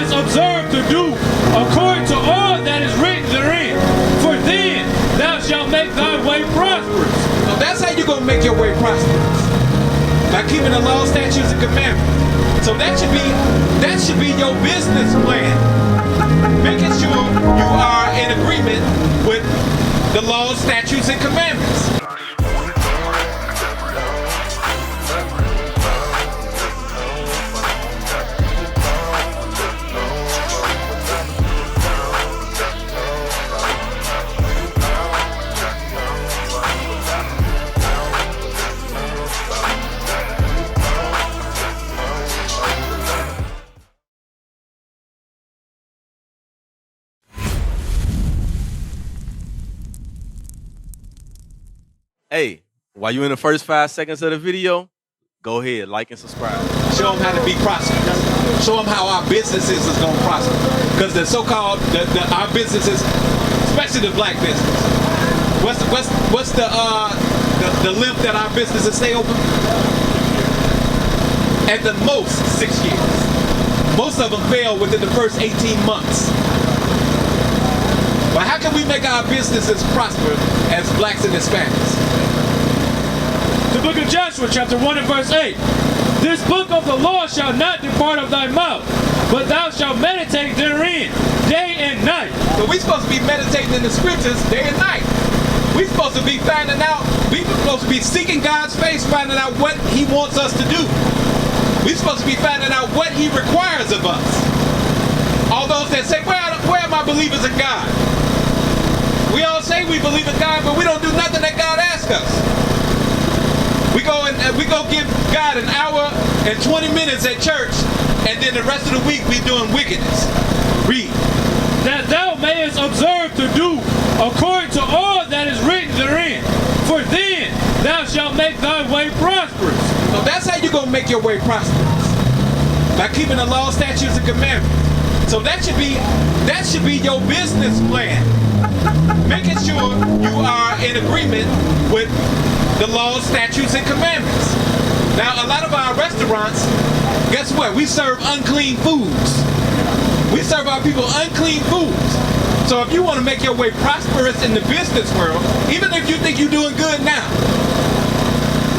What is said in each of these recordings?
mayest observe to do according to all that is written therein. For then thou shalt make thy way prosperous. So that's how you're going to make your way prosperous. By keeping the law, statutes, and commandments. So that should be your business plan. Making sure you are in agreement with the laws, statutes, and commandments. Hey, while you're in the first 5 seconds of the video, go ahead, like and subscribe. Show them how to be prosperous. Show them how our businesses is going to prosper. Because the so-called, our businesses, especially the black business, what's the length that our businesses stay open? At the most, 6 years. Most of them fail within the first 18 months. But how can we make our businesses prosper as blacks and Hispanics? The book of Joshua, chapter 1 and verse 8. This book of the law shall not depart of thy mouth, but thou shalt meditate therein day and night. So we're supposed to be meditating in the scriptures day and night. We're supposed to be finding out, we're supposed to be seeking God's face, finding out what He wants us to do. We're supposed to be finding out what He requires of us. All those that say, where are my believers in God? We all say we believe in God, but we don't do nothing that God asks us. We go give God an hour and 20 minutes at church, and then the rest of the week we doing wickedness. Read. That thou mayest observe to do according to all that is written therein. For then thou shalt make thy way prosperous. So that's how you're going to make your way prosperous. By keeping the law, statutes, and commandments. So that should be your business plan. Making sure you are in agreement with the laws, statutes, and commandments. Now, a lot of our restaurants, guess what? We serve unclean foods. We serve our people unclean foods. So if you want to make your way prosperous in the business world, even if you think you're doing good now,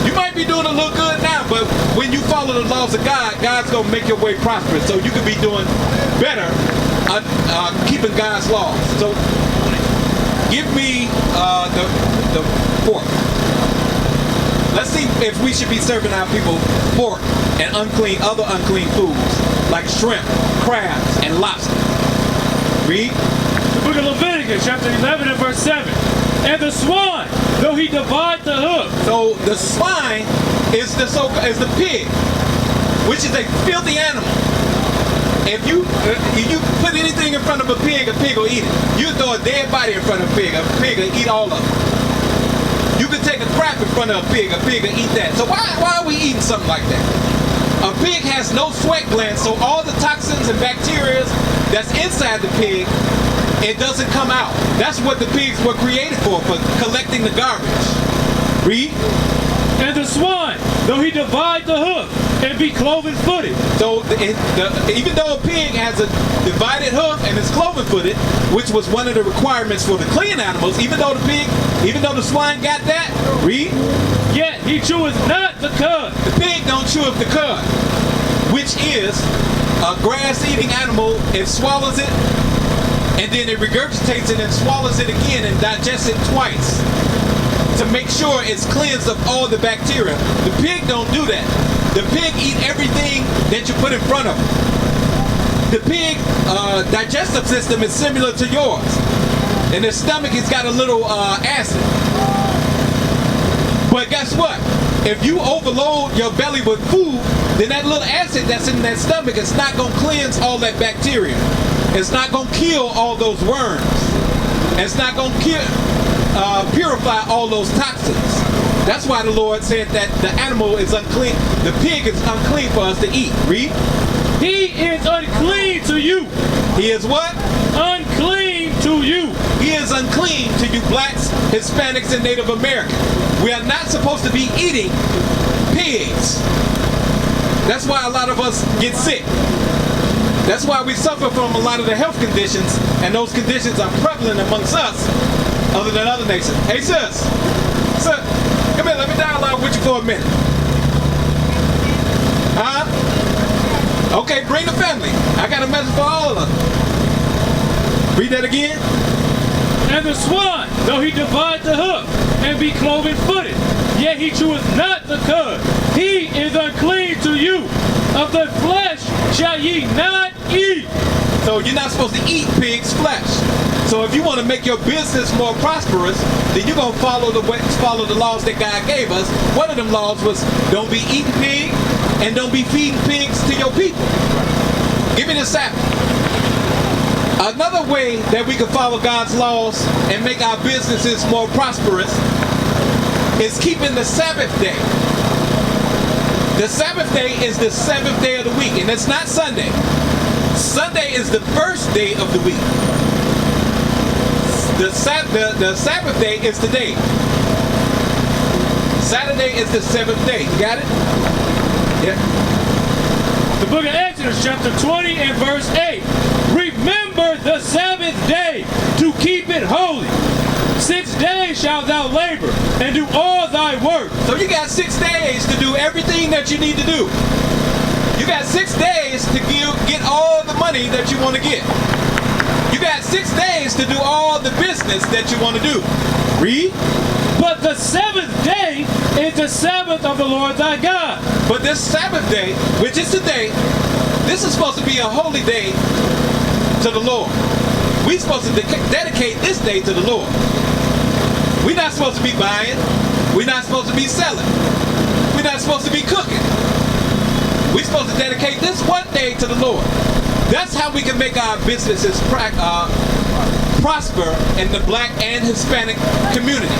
you might be doing a little good now, but when you follow the laws of God, God's going to make your way prosperous. So you can be doing better keeping God's laws. So give me the pork. Let's see if we should be serving our people pork and other unclean foods like shrimp, crabs, and lobster. Read. The book of Leviticus, chapter 11 and verse 7. And the swine, though he divide the hoof. So the swine is the pig, which is a filthy animal. If you put anything in front of a pig will eat it. You throw a dead body in front of a pig will eat all of it. You can take a crap in front of a pig will eat that. So why are we eating something like that? A pig has no sweat glands, so all the toxins and bacteria that's inside the pig, it doesn't come out. That's what the pigs were created for collecting the garbage. Read. And the swine, though he divide the hoof and be cloven-footed. So even though a pig has a divided hoof and is cloven-footed, which was one of the requirements for the clean animals, even though the swine got that, read. Yet he cheweth not the cud. The pig don't chew up the cud, which is a grass-eating animal. It swallows it, and then it regurgitates it and swallows it again and digests it twice to make sure it's cleansed of all the bacteria. The pig don't do that. The pig eat everything that you put in front of it. The pig digestive system is similar to yours. In the stomach, it's got a little acid. But guess what? If you overload your belly with food, then that little acid that's in that stomach is not going to cleanse all that bacteria. It's not going to kill all those worms. It's not going to purify all those toxins. That's why the Lord said that the animal is unclean. The pig is unclean for us to eat. Read. He is unclean to you. He is what? Unclean to you. He is unclean to you blacks, Hispanics, and Native Americans. We are not supposed to be eating pigs. That's why a lot of us get sick. That's why we suffer from a lot of the health conditions, and those conditions are prevalent amongst us other than other nations. Hey sis, come here, let me dialogue with you for a minute. Huh? Okay, bring the family. I got a message for all of them. Read that again. And the swine, though he divide the hoof, and be cloven footed, yet he cheweth not the cud. He is unclean to you. Of the flesh shall ye not eat. So you're not supposed to eat pig's flesh. So if you want to make your business more prosperous, then you're going to follow the laws that God gave us. One of them laws was don't be eating pig and don't be feeding pigs to your people. Give me the Sabbath. Another way that we can follow God's laws and make our businesses more prosperous is keeping the Sabbath day. The Sabbath day is the 7th day of the week, and it's not Sunday. Sunday is the first day of the week. The Sabbath day is today. Saturday is the 7th day. You got it? Yeah. The book of Exodus, chapter 20 and verse 8. Remember the Sabbath day to keep it holy. 6 days shalt thou labor and do all thy work. So you got 6 days to do everything that you need to do. You got 6 days to get all the money that you want to get. You got 6 days to do all the business that you want to do. Read. But the 7th day is the Sabbath of the Lord thy God. But this Sabbath day, which is today, this is supposed to be a holy day to the Lord. We're supposed to dedicate this day to the Lord. We're not supposed to be buying. We're not supposed to be selling. We're not supposed to be cooking. We're supposed to dedicate this one day to the Lord. That's how we can make our businesses prosper in the black and Hispanic community.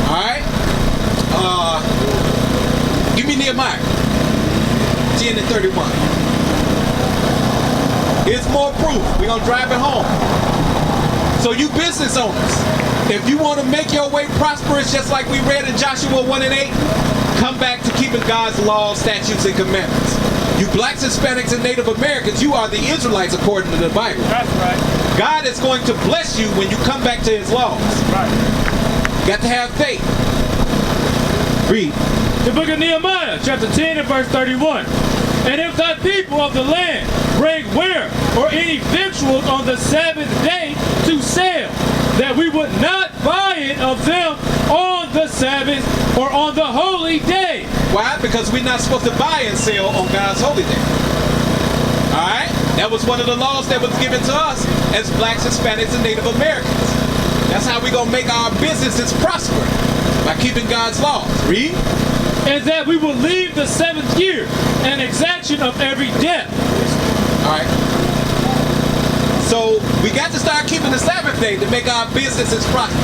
Alright? Give me Nehemiah 10 and 31. Here's more proof. We're going to drive it home. So you business owners, if you want to make your way prosperous, just like we read in Joshua 1 and 8, come back to keeping God's laws, statutes, and commandments. You blacks, Hispanics, and Native Americans, you are the Israelites according to the Bible. That's right. God is going to bless you when you come back to his laws. Right. You got to have faith. Read. The book of Nehemiah, chapter 10 and verse 31. And if thy people of the land bring ware or any victuals on the Sabbath day to sell, that we would not buy it of them on the Sabbath or on the holy day. Why? Because we're not supposed to buy and sell on God's holy day. Alright? That was one of the laws that was given to us as blacks, Hispanics, and Native Americans. That's how we're going to make our businesses prosper, by keeping God's laws. Read. And that we will leave the 7th year an exaction of every debt. Alright. So we got to start keeping the Sabbath day to make our businesses prosper.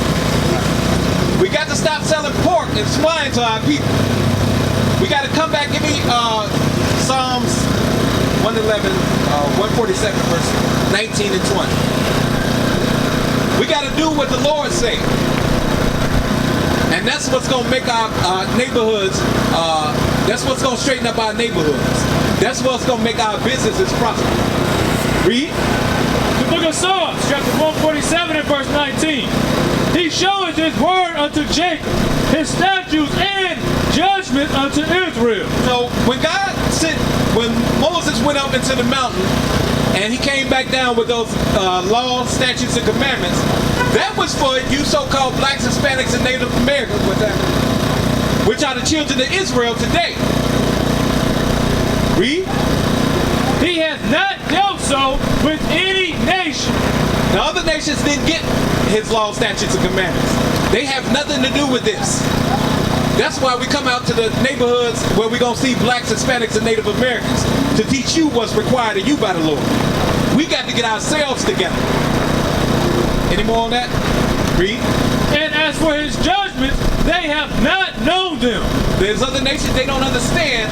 We got to stop selling pork and swine to our people. We got to come back. Give me Psalms 111, 147, verse 19 and 20. We got to do what the Lord said. And that's what's going to make our neighborhoods, that's what's going to straighten up our neighborhoods. That's what's going to make our businesses prosper. Read. The book of Psalms, chapter 147 and verse 19. He showeth his word unto Jacob, his statutes and judgment unto Israel. So when Moses went up into the mountain and he came back down with those laws, statutes, and commandments, that was for you so-called blacks, Hispanics, and Native Americans, which are the children of Israel today. Read. He hath not dealt so with any nation. The other nations didn't get his law, statutes, and commandments. They have nothing to do with this. That's why we come out to the neighborhoods where we're going to see blacks, Hispanics, and Native Americans to teach you what's required of you by the Lord. We got to get ourselves together. Any more on that? Read. And as for his judgments, they have not known them. There's other nations, they don't understand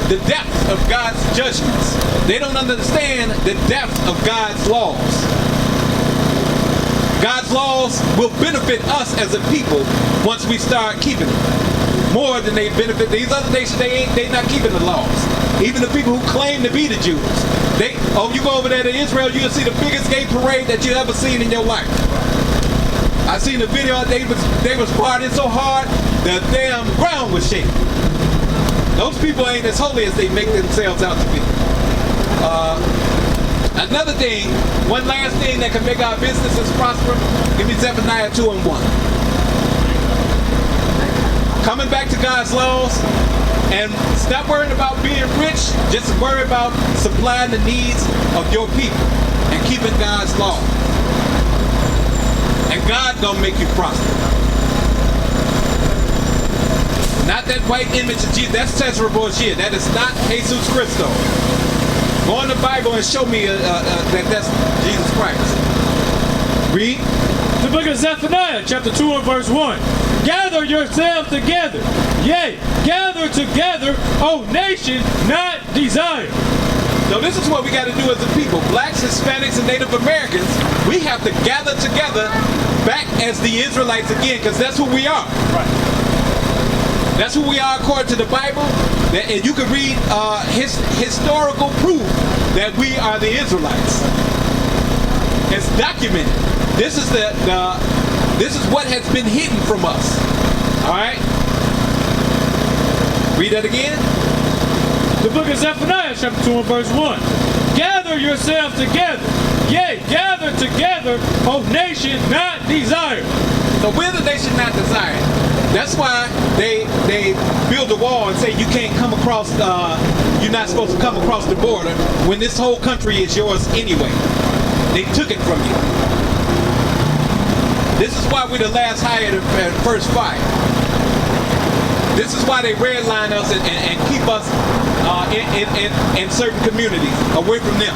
the depth of God's judgments. They don't understand the depth of God's laws. God's laws will benefit us as a people once we start keeping them. More than they benefit these other nations. They're not keeping the laws. Even the people who claim to be the Jews, You go over there to Israel, you'll see the biggest gay parade that you ever seen in your life. I seen the video. They was partying so hard the damn ground was shaking. Those people ain't as holy as they make themselves out to be. Another thing, one last thing that can make our businesses prosper. Give me Zephaniah 2:1. Coming back to God's laws. And stop worrying about being rich. Just worry about supplying the needs of your people and keeping God's law. And God gonna make you prosper. Not that white image of Jesus. That's Cesar Borgia. That is not Jesus Christo. Go in the Bible and show me that that's Jesus Christ. Read. The book of Zephaniah, chapter 2 and verse 1. Gather yourselves together. Yea, gather together, O nation not desired. So this is what we got to do as a people. Blacks, Hispanics, and Native Americans, we have to gather together back as the Israelites again, because that's who we are. Right. That's who we are according to the Bible. And you can read historical proof that we are the Israelites. It's documented. This is this is what has been hidden from us. All right. Read that again. The book of Zephaniah, chapter 2 and verse 1. Gather yourselves together. Yea, gather together, O nation not desired. So we're the nation not desired. That's why they build a wall and say you can't come across, you're not supposed to come across the border when this whole country is yours anyway. They took it from you. This is why we're the last hired and first fired. This is why they redline us and keep us in certain communities away from them.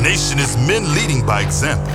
Nation is men leading by example.